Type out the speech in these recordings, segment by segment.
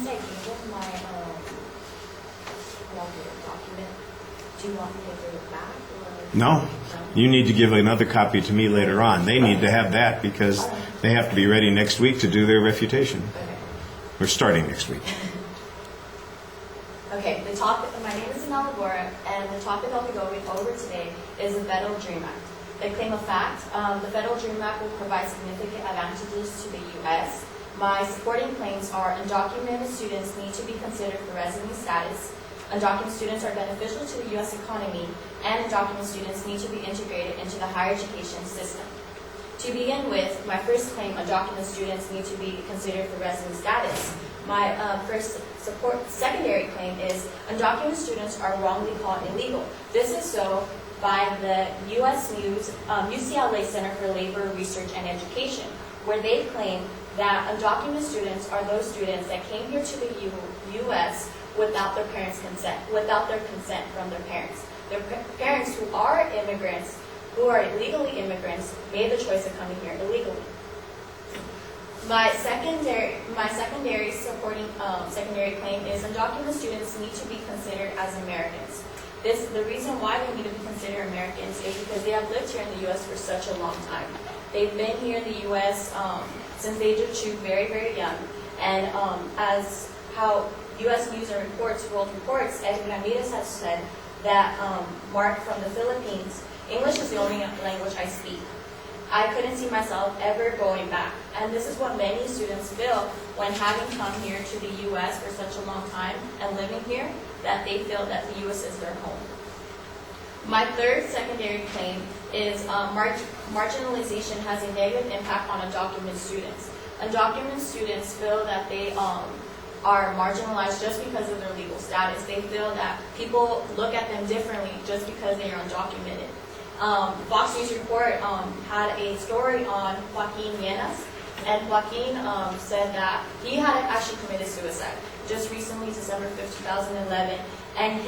I gave them my document, do you want me to give it back? Or? No. You need to give another copy to me later on. They need to have that because they have to be ready next week to do their refutation. Okay. We're starting next week. Okay, the topic, my name is Annell COF, and the topic I'll be going over today is the Federal Dream Act. The claim of fact, the Federal Dream Act will provide significant advantages to the U.S. My supporting claims are undocumented students need to be considered for residency status, undocumented students are beneficial to the U.S. economy, and undocumented students need to be integrated into the higher education system. To begin with, my first claim, undocumented students need to be considered for residency status. My secondary claim is undocumented students are wrongly called illegal. This is so by the U.S. News UCLA Center for Labor Research and Education, where they claim that undocumented students are those students that came here to the U.S. without their parents' consent, without their consent from their parents. Their parents who are immigrants, who are legally immigrants, made the choice of coming here illegally. My secondary supporting secondary claim is undocumented students need to be considered as Americans. The reason why they need to be considered Americans is because they have lived here in the U.S. for such a long time. They've been here in the U.S. Since the age of 2, very, very young. And as how U.S. News and World Reports, Edwin Ramirez has said that Mark from the Philippines, English is the only language I speak. I couldn't see myself ever going back. And this is what many students feel when having come here to the U.S. for such a long time and living here, that they feel that the U.S. is their home. My third secondary claim is marginalization has a negative impact on undocumented students. Undocumented students feel that they are marginalized just because of their legal status. They feel that people look at them differently just because they are undocumented. Fox News Report had a story on Joaquin Llenas, and Joaquin said that he had actually committed suicide just recently, December 5th, 2011, and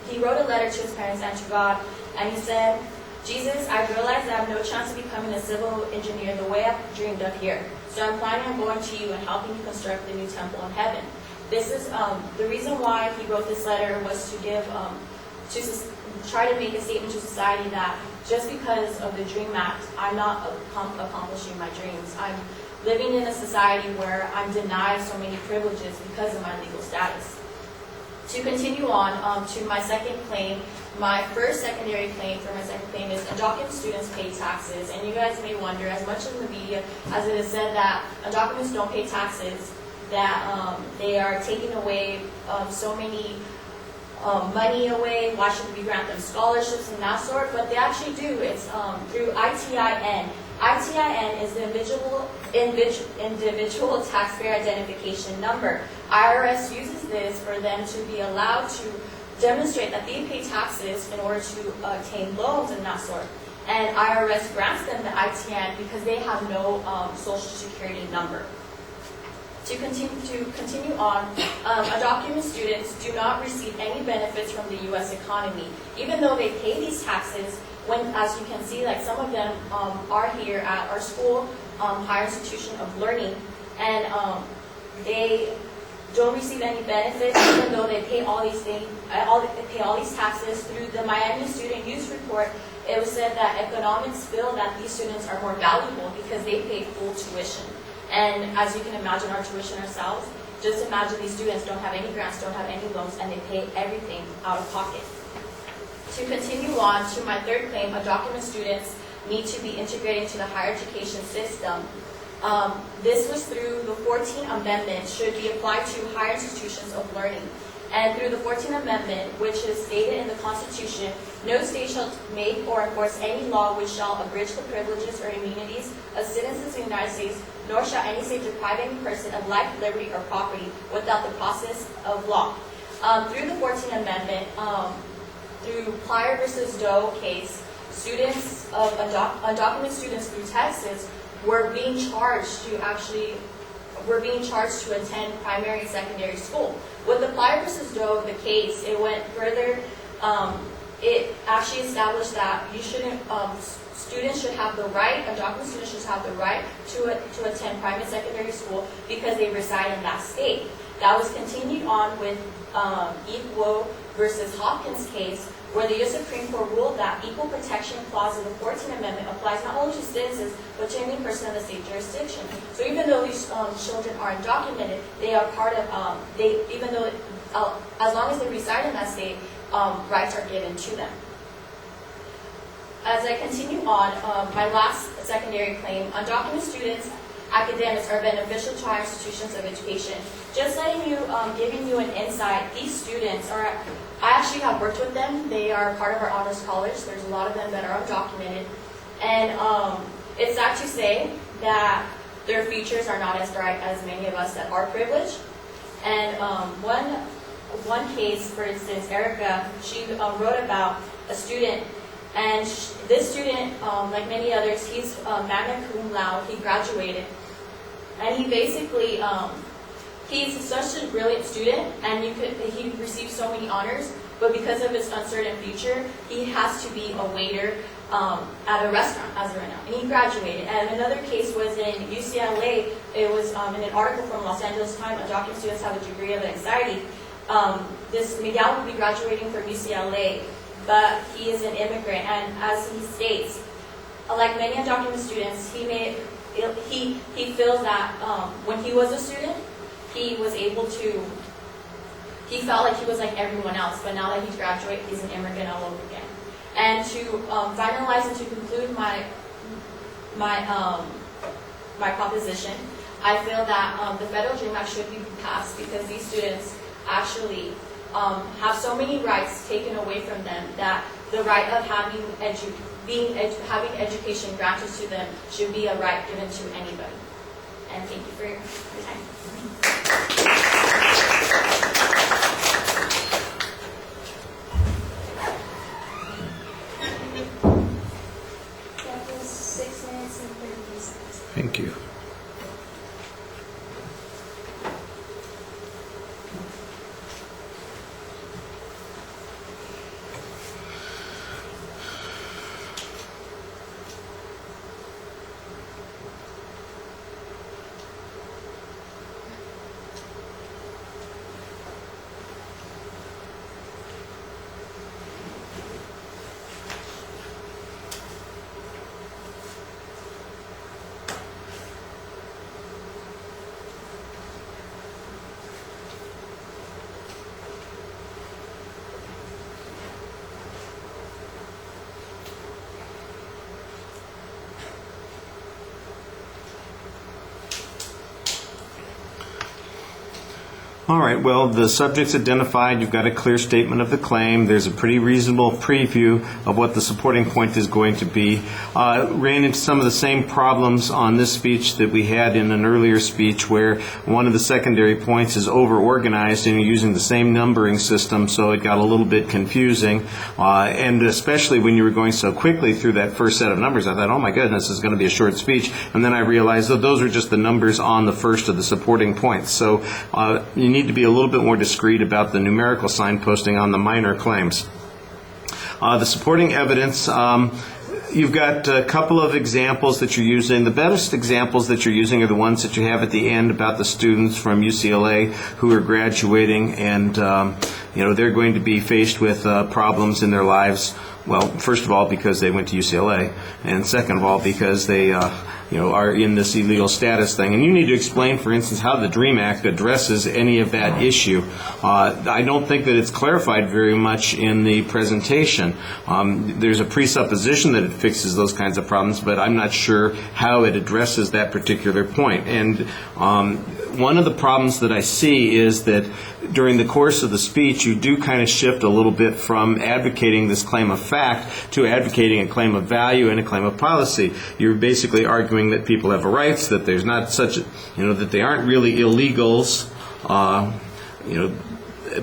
he wrote a letter to his parents and to God, and he said, Jesus, I realize that I have no chance of becoming a civil engineer the way I've dreamed of here, so I'm planning on going to you and helping you construct the new temple in heaven. This is the reason why he wrote this letter was to give try to make a statement to society that just because of the DREAM Act, I'm not accomplishing my dreams. I'm living in a society where I'm denied so many privileges because of my legal status. To continue on to my second claim, my first secondary claim for my second claim is undocumented students pay taxes. And you guys may wonder, as much in the media as it is said that undocumented don't pay taxes, that they are taking away so many money away, why should we grant them scholarships and that sort, but they actually do. It's through ITIN. ITIN is the individual taxpayer identification number. IRS uses this for them to be allowed to demonstrate that they pay taxes in order to obtain loans and that sort. And IRS grants them the ITIN because they have no social security number. To continue on, undocumented students do not receive any benefits from the U.S. economy. Even though they pay these taxes, as you can see, like some of them are here at our school, higher institution of learning, and they don't receive any benefits, even though they pay all these things, they pay all these taxes. Through the Miami Student Use Report, it was said that economics feel that these students are more valuable because they pay full tuition. And as you can imagine our tuition ourselves, just imagine these students don't have any grants, don't have any loans, and they pay everything out of pocket. To continue on to my third claim, undocumented students need to be integrated into the higher education system. This was through the 14th Amendment, should be applied to higher institutions of learning. And through the 14th Amendment, which is stated in the Constitution, no state shall make or enforce any law which shall abridge the privileges or immunities of citizens of the United States, nor shall any state deprive any person of life, liberty, or property without the process of law. Through the 14th Amendment, through Plyer versus Doe case, students of undocumented students through Texas were being charged to attend primary and secondary school. With the Plyer versus Doe, the case, it went further. it actually established that you shouldn't, students should have the right, undocumented students should have the right to attend private secondary school because they reside in that state. That was continued on with Equal versus Hopkins case, where the U.S. Supreme Court ruled that equal protection clause of the 14th Amendment applies not only to citizens, but to any person in the state jurisdiction. So even though these children are undocumented, they are part of, even though, as long as they reside in that state, rights are given to them. As I continue on, my last secondary claim, undocumented students, academics are beneficial to our institutions of education. Just letting you, giving you an insight, these students are, I actually have worked with them. They are part of our honors college. There's a lot of them that are undocumented. And it's sad to say that their futures are not as bright as many of us that are privileged. And one case, for instance, Erica, she wrote about a student, and this student, like many others, he's magna cum laude, he graduated, and he basically, he's such a brilliant student, and he received so many honors, but because of his uncertain future, he has to be a waiter at a restaurant as of right now, and he graduated. And another case was in UCLA. It was in an article from Los Angeles Times, undocumented students have a degree of anxiety. This Miguel will be graduating from UCLA, but he is an immigrant, and as he states, like many undocumented students, he feels that when he was a student, he was able to, he felt like he was like everyone else, but now that he's graduated, he's an immigrant all over again. And to finalize and to conclude my proposition, I feel that the Federal Dream Act should be passed because these students actually have so many rights taken away from them that the right of having education granted to them should be a right given to anybody. And thank you for your time. That was 6 minutes and 30 seconds. Thank you. All right, well, the subject's identified. You've got a clear statement of the claim. There's a pretty reasonable preview of what the supporting point is going to be. Ran into some of the same problems on this speech that we had in an earlier speech where one of the secondary points is over-organized and you're using the same numbering system, so it got a little bit confusing. And especially when you were going so quickly through that first set of numbers, I thought, oh my goodness, this is going to be a short speech. And then I realized that those are just the numbers on the first of the supporting points. So you need to be a little bit more discreet about the numerical signposting on the minor claims. The supporting evidence, you've got a couple of examples that you're using. The best examples that you're using are the ones that you have at the end about the students from UCLA who are graduating, and they're going to be faced with problems in their lives. Well, first of all, because they went to UCLA, and second of all, because they are in this illegal status thing. And you need to explain, for instance, how the DREAM Act addresses any of that issue. I don't think that it's clarified very much in the presentation. There's a presupposition that it fixes those kinds of problems, but I'm not sure how it addresses that particular point. And one of the problems that I see is that during the course of the speech, you do kind of shift a little bit from advocating this claim of fact to advocating a claim of value and a claim of policy. You're basically arguing that people have rights, that there's not such, that they aren't really illegals.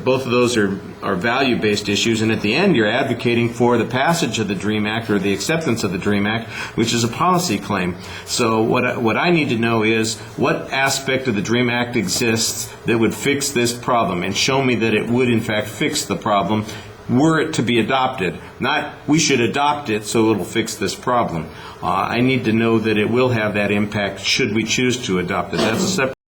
Both of those are value-based issues, and at the end you're advocating for the passage of the DREAM Act or the acceptance of the DREAM Act, which is a policy claim. So what I need to know is what aspect of the DREAM Act exists that would fix this problem, and show me that it would in fact fix the problem were it to be adopted, not we should adopt it so it'll fix this problem. I need to know that it will have that impact should we choose to adopt it. That's a separate